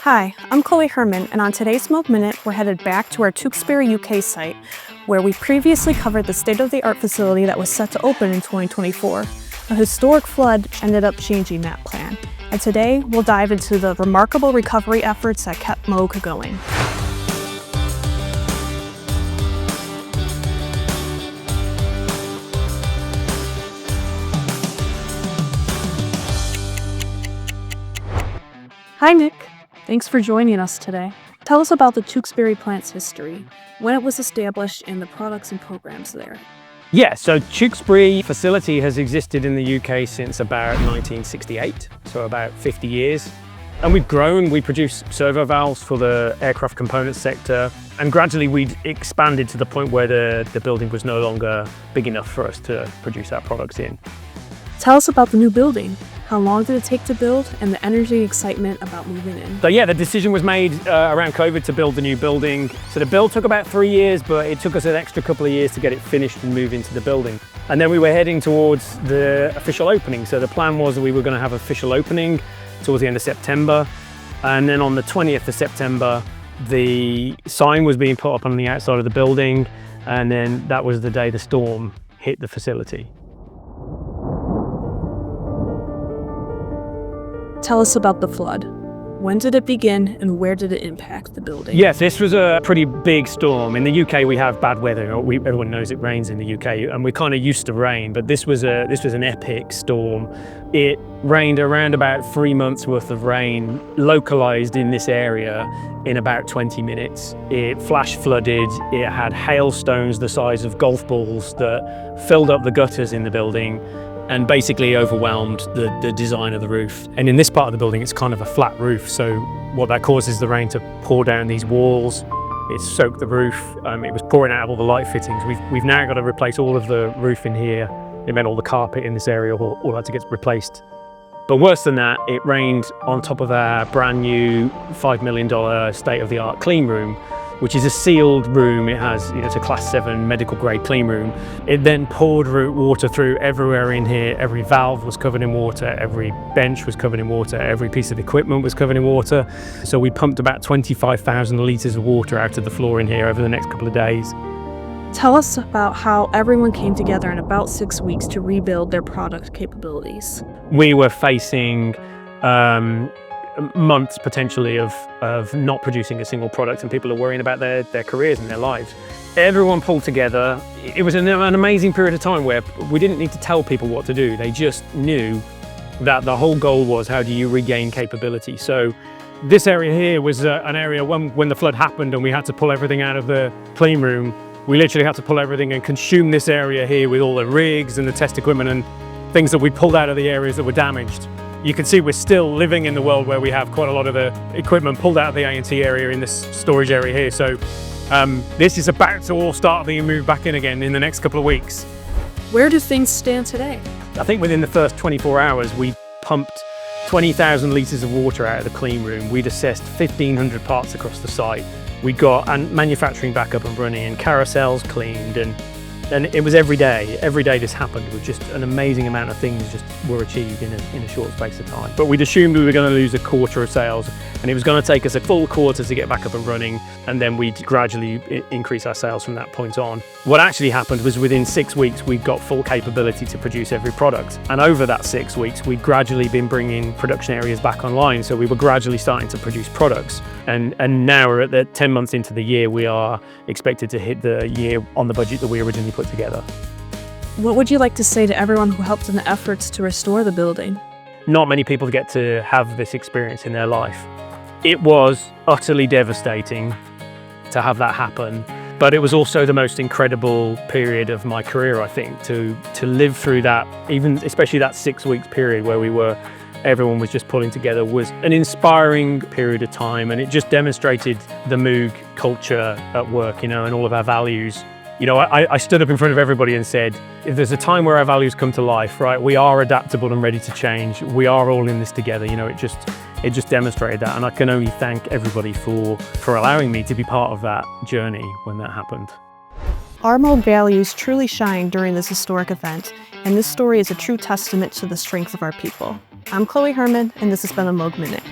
Hi, I'm Chloe Herman, and on today's Moog Minute, we're headed back to our Tewkesbury, UK site, where we previously covered the state-of-the-art facility that was set to open in 2024. A historic flood ended up changing that plan, and today we'll dive into the remarkable recovery efforts that kept Moog going. Hi, Nick. Thanks for joining us today. Tell us about the Tewkesbury plant's history, when it was established, and the products and programs there. Yeah, so Tewkesbury facility has existed in the UK since about 1968, so about 50 years. And we've grown. We produce servo valves for the aircraft component sector, and gradually we'd expanded to the point where the building was no longer big enough for us to produce our products in. Tell us about the new building. How long did it take to build, and the energy and excitement about moving in? So yeah, the decision was made around COVID to build the new building. So the build took about 3 years, but it took us an extra couple of years to get it finished and move into the building. And then we were heading towards the official opening. So the plan was that we were going to have official opening towards the end of September. And then on the 20th of September, the sign was being put up on the outside of the building. And then that was the day the storm hit the facility. Tell us about the flood. When did it begin, and where did it impact the building? Yes, this was a pretty big storm. In the UK, we have bad weather. Everyone knows it rains in the UK, and we're kind of used to rain. But this was an epic storm. It rained around about 3 months worth of rain, localized in this area, in about 20 minutes. It flash flooded. It had hailstones the size of golf balls that filled up the gutters in the building and basically overwhelmed the design of the roof. And in this part of the building, it's kind of a flat roof. So what that causes the rain to pour down these walls. It soaked the roof. It was pouring out all the light fittings. We've now got to replace all of the roof in here. It meant all the carpet in this area all had to get replaced. But worse than that, it rained on top of our brand new $5 million state-of-the-art clean room, which is a sealed room. It has, it's a class 7 medical grade clean room. It then poured water through everywhere in here. Every valve was covered in water, every bench was covered in water, every piece of equipment was covered in water. So we pumped about 25,000 litres of water out of the floor in here over the next couple of days. Tell us about how everyone came together in about 6 weeks to rebuild their product capabilities. We were facing months potentially of not producing a single product, and people are worrying about their careers and their lives. Everyone pulled together. It was an amazing period of time where we didn't need to tell people what to do. They just knew that the whole goal was, how do you regain capability? So this area here was an area when the flood happened and we had to pull everything out of the clean room. We literally had to pull everything and consume this area here with all the rigs and the test equipment and things that we pulled out of the areas that were damaged. You can see we're still living in the world where we have quite a lot of the equipment pulled out of the A&T area in this storage area here. So this is about to all start being moved back in again in the next couple of weeks. Where do things stand today? I think within the first 24 hours, we pumped 20,000 litres of water out of the clean room. We'd assessed 1,500 parts across the site. We got manufacturing back up and running and carousels cleaned, and it was every day this happened with just an amazing amount of things just were achieved in a short space of time. But we'd assumed we were going to lose a quarter of sales, and it was going to take us a full quarter to get back up and running, and then we'd gradually increase our sales from that point on. What actually happened was within 6 weeks we'd got full capability to produce every product, and over that 6 weeks we'd gradually been bringing production areas back online, so we were gradually starting to produce products. And now we're at the 10 months into the year. We are expected to hit the year on the budget that we originally put together. What would you like to say to everyone who helped in the efforts to restore the building? Not many people get to have this experience in their life. It was utterly devastating to have that happen, but it was also the most incredible period of my career, I think, to live through that, even especially that 6 weeks period where everyone was just pulling together, was an inspiring period of time, and it just demonstrated the Moog culture at work, and all of our values. I stood up in front of everybody and said, if there's a time where our values come to life, right, we are adaptable and ready to change. We are all in this together. It just demonstrated that, and I can only thank everybody for allowing me to be part of that journey when that happened. Our Moog values truly shine during this historic event, and this story is a true testament to the strength of our people. I'm Chloe Herman, and this has been a Moog Minute.